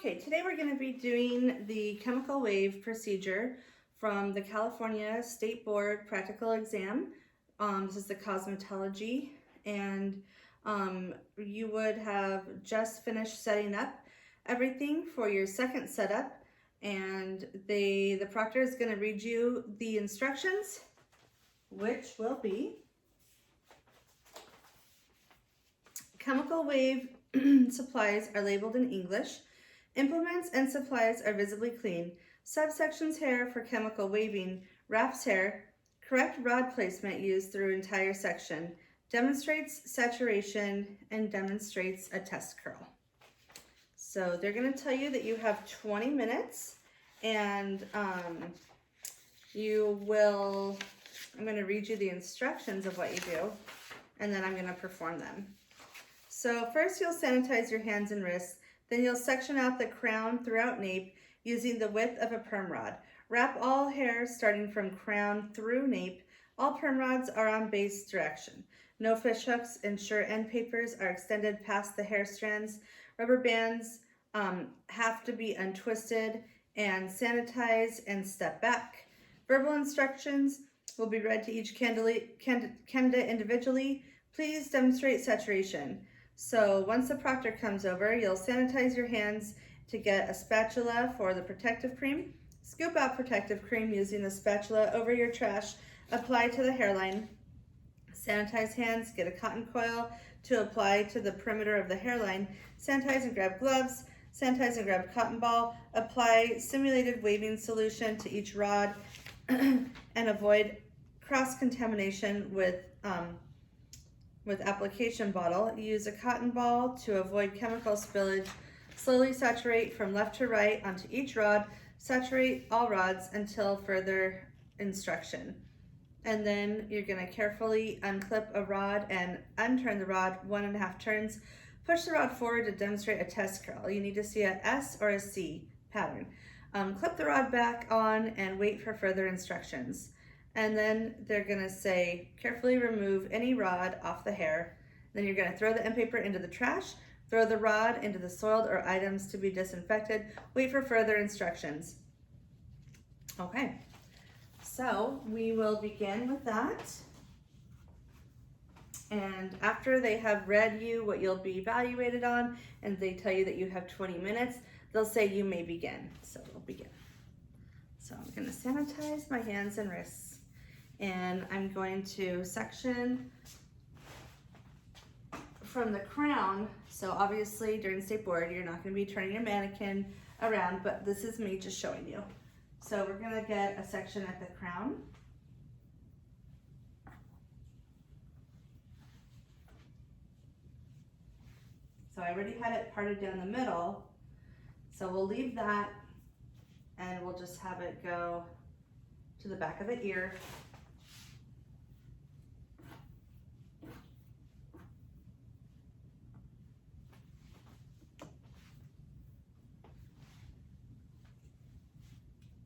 Okay, today we're going to be doing the chemical wave procedure from the California State Board practical exam. This is the cosmetology, and you would have just finished setting up everything for your second setup, and the proctor is going to read you the instructions, which will be chemical wave supplies are labeled in English. Implements and supplies are visibly clean. Subsections hair for chemical waving. Wraps hair. Correct rod placement used through entire section. Demonstrates saturation and demonstrates a test curl. So they're going to tell you that you have 20 minutes and I'm going to read you the instructions of what you do and then I'm going to perform them. So first you'll sanitize your hands and wrists. Then you'll section out the crown throughout nape using the width of a perm rod. Wrap all hair starting from crown through nape. All perm rods are on base direction. No fish hooks. Ensure end papers are extended past the hair strands. Rubber bands have to be untwisted and sanitize and step back. Verbal instructions will be read to each candidate individually. Please demonstrate saturation. So once the proctor comes over, you'll sanitize your hands to get a spatula for the protective cream. Scoop out protective cream using the spatula over your trash. Apply to the hairline. Sanitize hands. Get a cotton coil to apply to the perimeter of the hairline. Sanitize and grab gloves. Sanitize and grab cotton ball. Apply simulated waving solution to each rod and avoid cross-contamination with application bottle. Use a cotton ball to avoid chemical spillage. Slowly saturate from left to right onto each rod. Saturate all rods until further instruction. And then you're going to carefully unclip a rod and unturn the rod 1.5 turns. Push the rod forward to demonstrate a test curl. You need to see a S or a C pattern. Clip the rod back on and wait for further instructions. And then they're gonna say, carefully remove any rod off the hair. Then you're gonna throw the end paper into the trash, throw the rod into the soiled or items to be disinfected. Wait for further instructions. Okay, so we will begin with that. And after they have read you what you'll be evaluated on, and they tell you that you have 20 minutes, they'll say you may begin. So we'll begin. So I'm gonna sanitize my hands and wrists. And I'm going to section from the crown. So obviously during state board, you're not going to be turning your mannequin around, but this is me just showing you. So we're going to get a section at the crown. So I already had it parted down the middle. So we'll leave that and we'll just have it go to the back of the ear.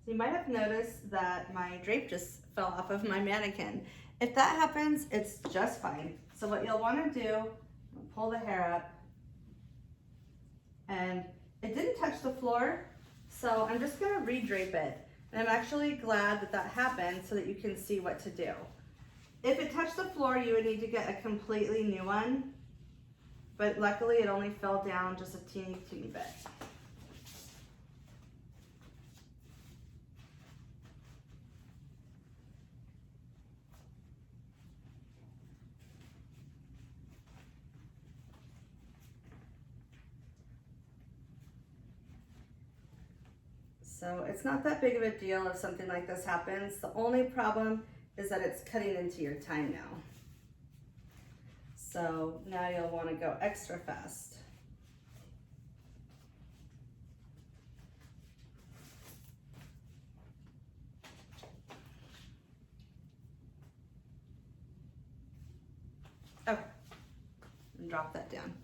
You might have noticed that my drape just fell off of my mannequin. If that happens, it's just fine. So what you'll want to do, pull the hair up, and it didn't touch the floor, so I'm just gonna re-drape it. And I'm actually glad that that happened so that you can see what to do. If it touched the floor, you would need to get a completely new one, but luckily it only fell down just a teeny bit. So it's not that big of a deal if something like this happens. The only problem is that it's cutting into your time now. So now you'll want to go extra fast. Okay, and drop that down.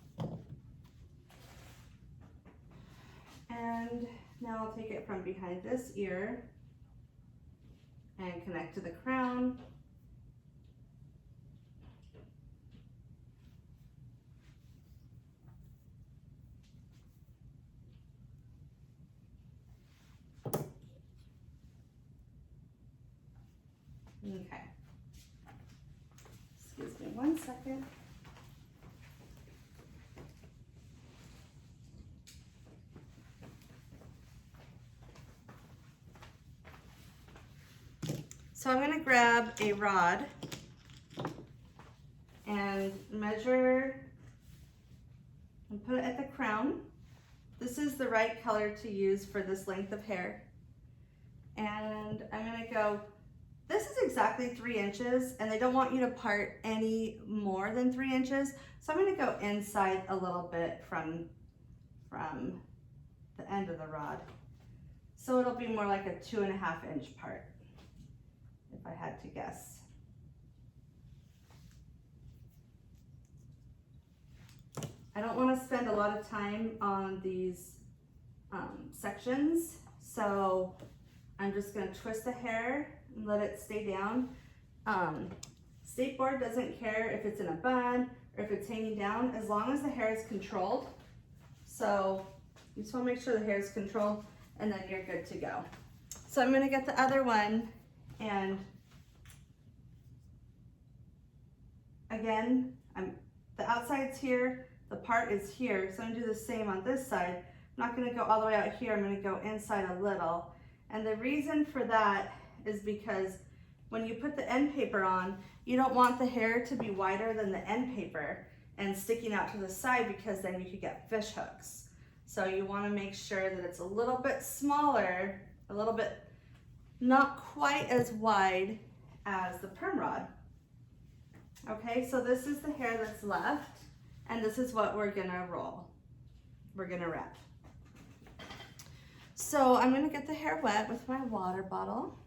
And now I'll take it from behind this ear and connect to the crown. Okay. Excuse me 1 second. So I'm going to grab a rod and measure and put it at the crown. This is the right color to use for this length of hair. And I'm going to go, this is exactly 3 inches, and they don't want you to part any more than 3 inches. So I'm going to go inside a little bit from the end of the rod. So it'll be more like a 2.5 inch part, if I had to guess. I don't want to spend a lot of time on these sections, so I'm just going to twist the hair and let it stay down. Skateboard doesn't care if it's in a bun or if it's hanging down, as long as the hair is controlled. So you just want to make sure the hair is controlled, and then you're good to go. So I'm going to get the other one, and again, the outside's here, the part is here, so I'm going to do the same on this side. I'm not going to go all the way out here, I'm going to go inside a little. And the reason for that is because when you put the end paper on, you don't want the hair to be wider than the end paper and sticking out to the side, because then you could get fish hooks. So you want to make sure that it's a little bit smaller, a little bit not quite as wide as the perm rod. Okay, so this is the hair that's left, and this is what we're gonna roll. We're gonna wrap. So I'm gonna get the hair wet with my water bottle.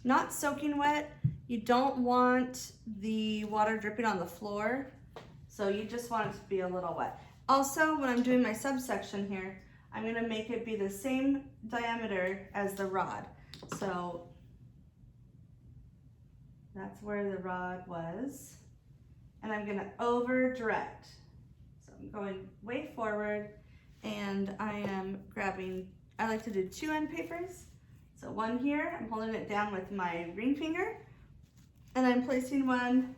Not soaking wet. You don't want the water dripping on the floor, so you just want it to be a little wet. Also, when I'm doing my subsection here, I'm gonna make it be the same diameter as the rod. So that's where the rod was. And I'm gonna over direct. So I'm going way forward, and I am grabbing, I like to do 2 end papers. So one here, I'm holding it down with my ring finger, and I'm placing one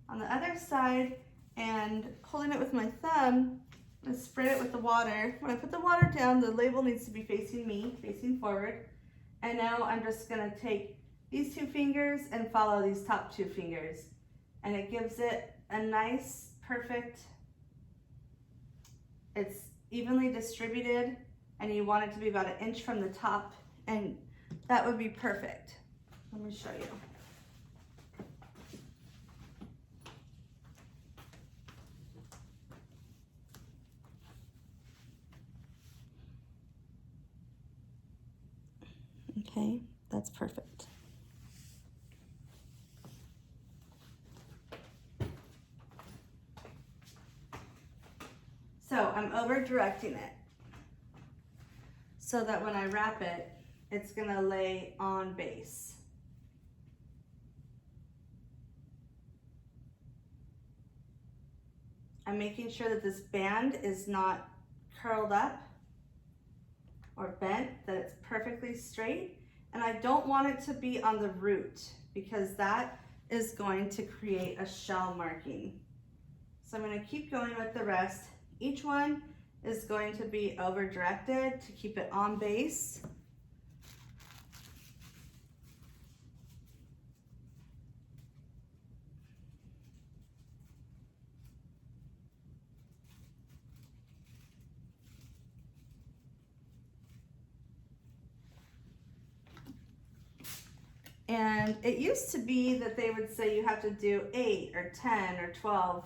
on the other side and holding it with my thumb and spray it with the water. When I put the water down, the label needs to be facing me, facing forward. And now I'm just gonna take these 2 fingers and follow these top 2 fingers. And it gives it a nice, perfect, it's evenly distributed, and you want it to be about 1 inch from the top, and that would be perfect. Let me show you. Okay, that's perfect. So I'm over directing it so that when I wrap it, it's gonna lay on base. I'm making sure that this band is not curled up or bent, that it's perfectly straight. And I don't want it to be on the root, because that is going to create a shell marking. So I'm gonna keep going with the rest. Each one is going to be over directed to keep it on base. And it used to be that they would say you have to do 8 or 10 or 12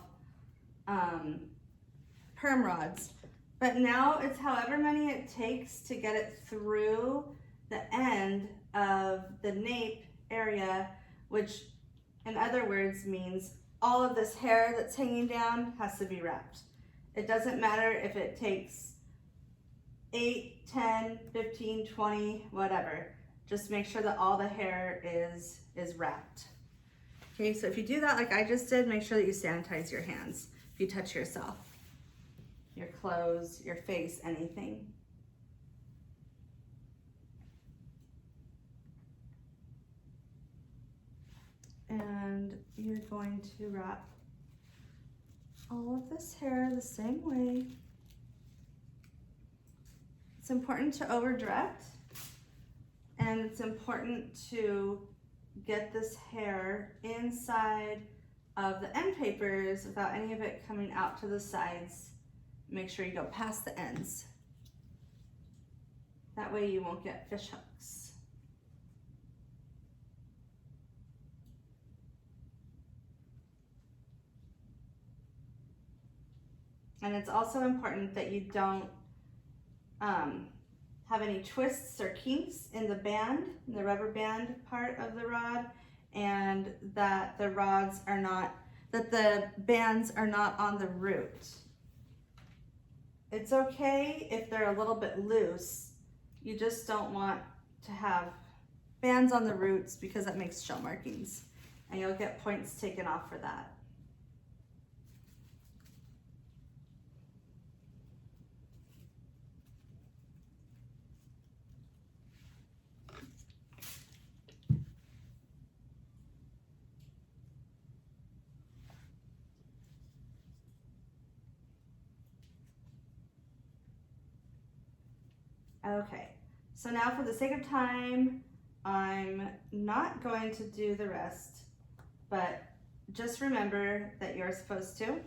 perm rods. But now it's however many it takes to get it through the end of the nape area, which in other words means all of this hair that's hanging down has to be wrapped. It doesn't matter if it takes 8, 10, 15, 20, whatever. Just make sure that all the hair is wrapped. Okay, so if you do that like I just did, make sure that you sanitize your hands if you touch yourself. your clothes, your face, anything. And you're going to wrap all of this hair the same way. It's important to over direct, and it's important to get this hair inside of the end papers without any of it coming out to the sides. Make sure you go past the ends. That way you won't get fish hooks. And it's also important that you don't have any twists or kinks in the band, the rubber band part of the rod, and that the bands are not on the root. It's okay if they're a little bit loose. You just don't want to have bands on the roots because that makes shell markings, and you'll get points taken off for that. Okay, so now for the sake of time, I'm not going to do the rest, but just remember that you're supposed to.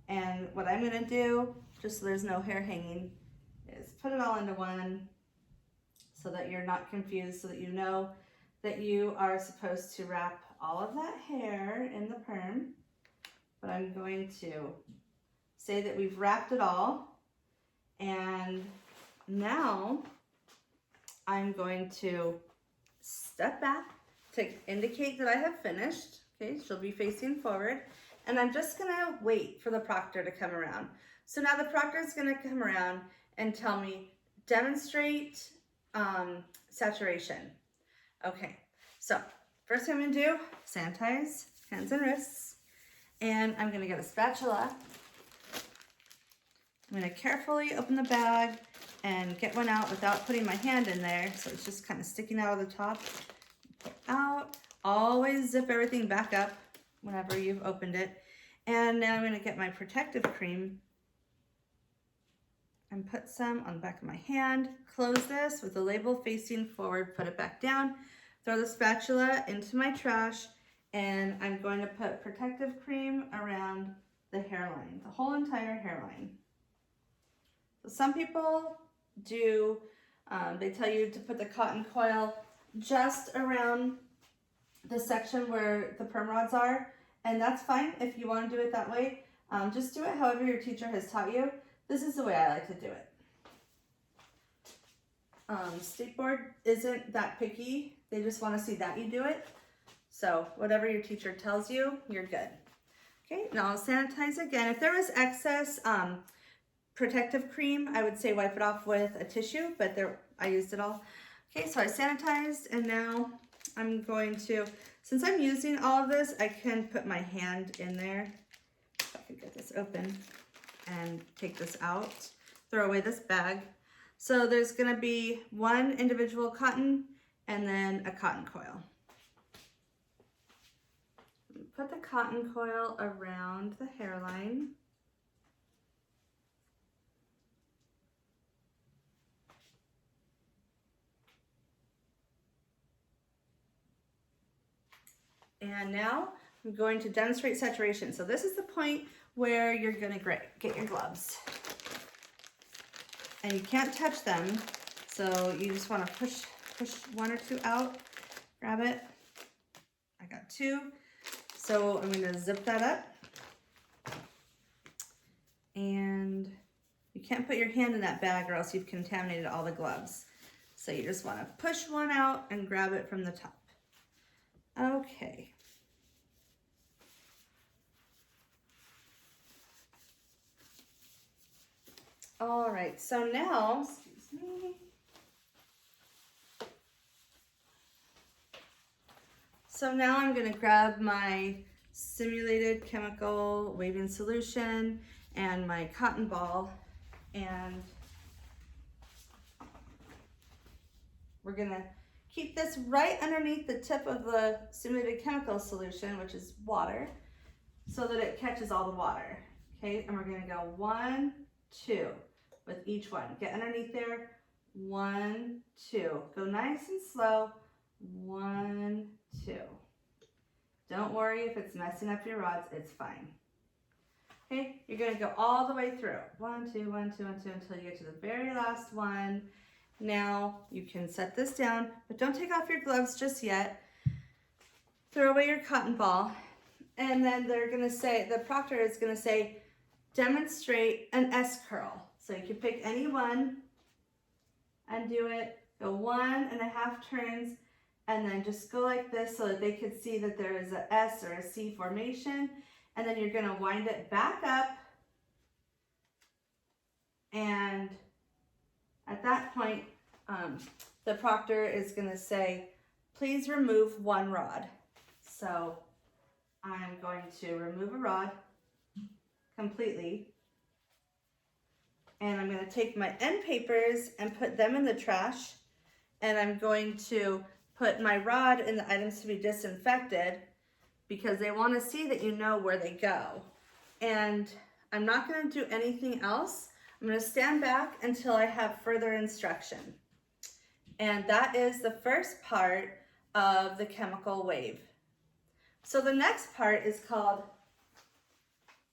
And what I'm gonna do, just so there's no hair hanging, is put it all into one so that you're not confused, so that you know that you are supposed to wrap all of that hair in the perm. But I'm going to say that we've wrapped it all, and now I'm going to step back to indicate that I have finished. Okay, she'll be facing forward, and I'm just gonna wait for the proctor to come around. So now the proctor is gonna come around and tell me, demonstrate saturation. Okay, so first thing I'm gonna do, sanitize hands and wrists, and I'm gonna get a spatula. I'm gonna carefully open the bag and get one out without putting my hand in there, so it's just kind of sticking out of the top. Pull out. Always zip everything back up whenever you've opened it. And now I'm going to get my protective cream and put some on the back of my hand. Close this with the label facing forward, put it back down, throw the spatula into my trash, and I'm going to put protective cream around the hairline, the whole entire hairline. So some people do, they tell you to put the cotton coil just around the section where the perm rods are, and that's fine if you want to do it that way. Just do it however your teacher has taught you. This is the way I like to do it. State Board isn't that picky. They just want to see that you do it. So whatever your teacher tells you, you're good. Okay, now I'll sanitize again. If there was excess protective cream, I would say wipe it off with a tissue, but I used it all. Okay, so I sanitized, and now I'm going to, since I'm using all of this, I can put my hand in there. If I could get this open and take this out, throw away this bag. So there's gonna be one individual cotton and then a cotton coil. Put the cotton coil around the hairline. And now I'm going to demonstrate saturation. So this is the point where you're gonna get your gloves. And you can't touch them, so you just wanna push one or two out, grab it. I got two, so I'm gonna zip that up. And you can't put your hand in that bag or else you've contaminated all the gloves. So you just wanna push one out and grab it from the top. Okay. All right, so now, excuse me. So now I'm gonna grab my simulated chemical waving solution and my cotton ball, And we're gonna keep this right underneath the tip of the simulated chemical solution, which is water, so that it catches all the water. Okay, and we're gonna go 1, 2 with each one. Get underneath there, 1, 2. Go nice and slow, 1, 2. Don't worry if it's messing up your rods, it's fine. Okay, you're gonna go all the way through. 1, 2, 1, 2, 1, 2 until you get to the very last one. Now you can set this down, but don't take off your gloves just yet. Throw away your cotton ball. And then they're gonna say, the proctor is gonna say, demonstrate an S curl. So you can pick any one and do it. Go 1.5 turns and then just go like this so that they could see that there is a S or a C formation. And then you're gonna wind it back up. And at that point, the proctor is gonna say, please remove 1 rod. So I'm going to remove a rod completely. And I'm going to take my end papers and put them in the trash. And I'm going to put my rod in the items to be disinfected because they want to see that you know where they go. And I'm not going to do anything else. I'm going to stand back until I have further instruction. And that is the first part of the chemical wave. So the next part is called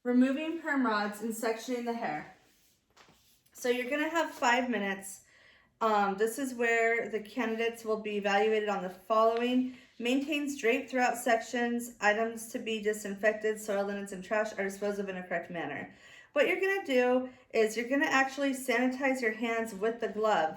removing perm rods and sectioning the hair. So you're gonna have 5 minutes. This is where the candidates will be evaluated on the following: maintains drape throughout sections, items to be disinfected, soil, linens, and trash are disposed of in a correct manner. What you're gonna do is you're gonna actually sanitize your hands with the glove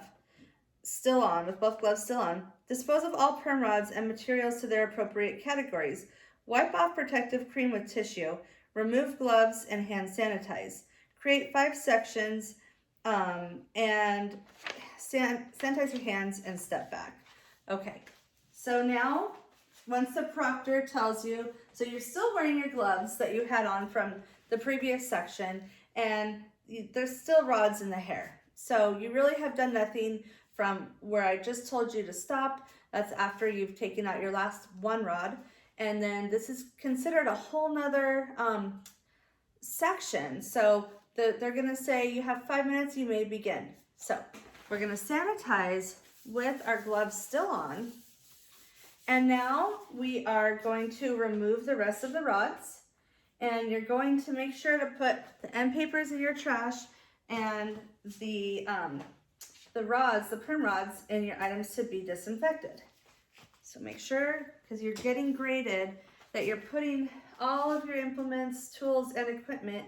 still on, with both gloves still on. Dispose of all perm rods and materials to their appropriate categories. Wipe off protective cream with tissue. Remove gloves and hand sanitize. Create 5 sections and sanitize your hands and step back. Okay, so now once the proctor tells you, so you're still wearing your gloves that you had on from the previous section, and there's still rods in the hair. So you really have done nothing from where I just told you to stop. That's after you've taken out your last 1 rod. And then this is considered a whole nother section. So they're gonna say you have 5 minutes, you may begin. So we're gonna sanitize with our gloves still on. And now we are going to remove the rest of the rods. And you're going to make sure to put the end papers in your trash and the rods, the perm rods, in your items to be disinfected. So make sure, because you're getting graded, that you're putting all of your implements, tools, and equipment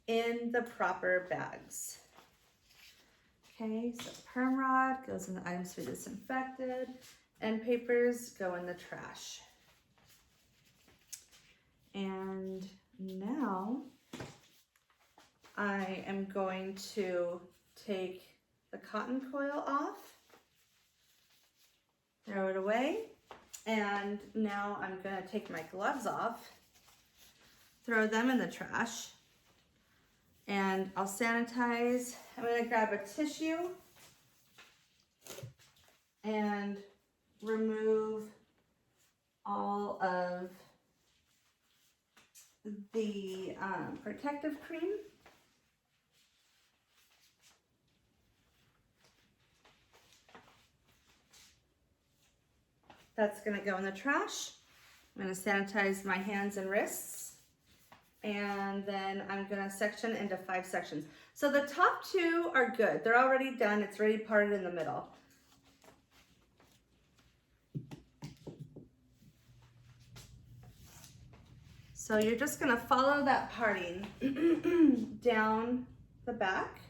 in the proper bags. Okay, so perm rod goes in the items to be disinfected, end papers go in the trash. And now I am going to take the cotton coil off, throw it away, and now I'm going to take my gloves off, throw them in the trash, and I'll sanitize. I'm going to grab a tissue and remove all of the protective cream. That's gonna go in the trash. I'm gonna sanitize my hands and wrists. And then I'm gonna section into 5 sections. So the top 2 are good. They're already done. It's already parted in the middle. So you're just gonna follow that parting down the back.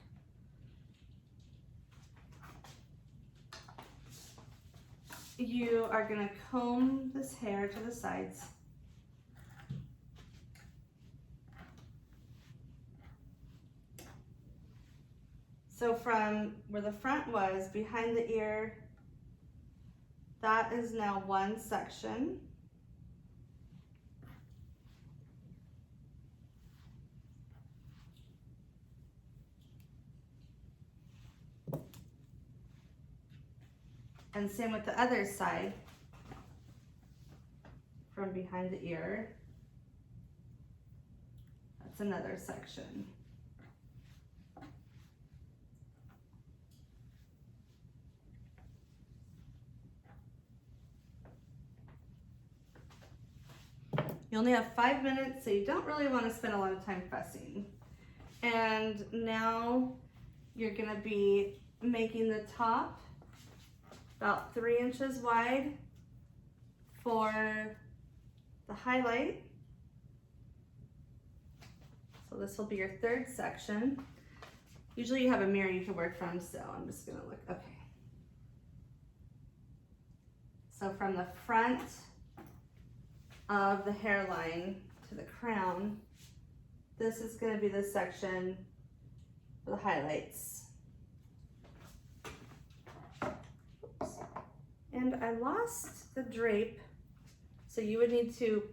You are gonna comb this hair to the sides. So from where the front was, behind the ear, that is now 1 section. And same with the other side, from behind the ear. That's another section. You only have 5 minutes, so you don't really want to spend a lot of time fussing. And now you're going to be making the top about 3 inches wide for the highlight. So this will be your third section. Usually you have a mirror you can work from, so I'm just going to look. Okay. So from the front of the hairline to the crown, this is going to be the section for the highlights. Oops. And I lost the drape, so you would need to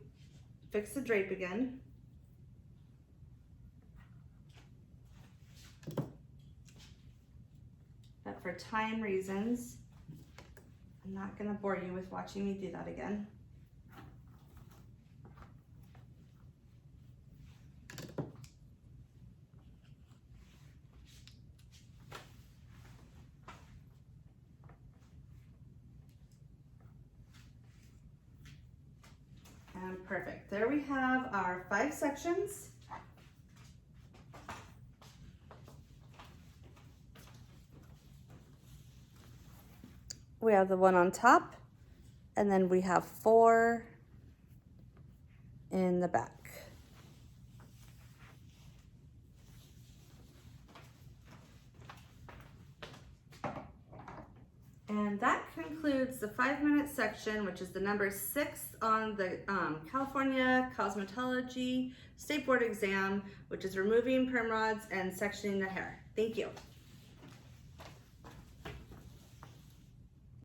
fix the drape again. But for time reasons, I'm not going to bore you with watching me do that again. And perfect. There we have our 5 sections. We have the one on top, and then we have 4 in the back. And that concludes the 5-minute section, which is the number 6 on the California Cosmetology State Board exam, which is removing perm rods and sectioning the hair. Thank you.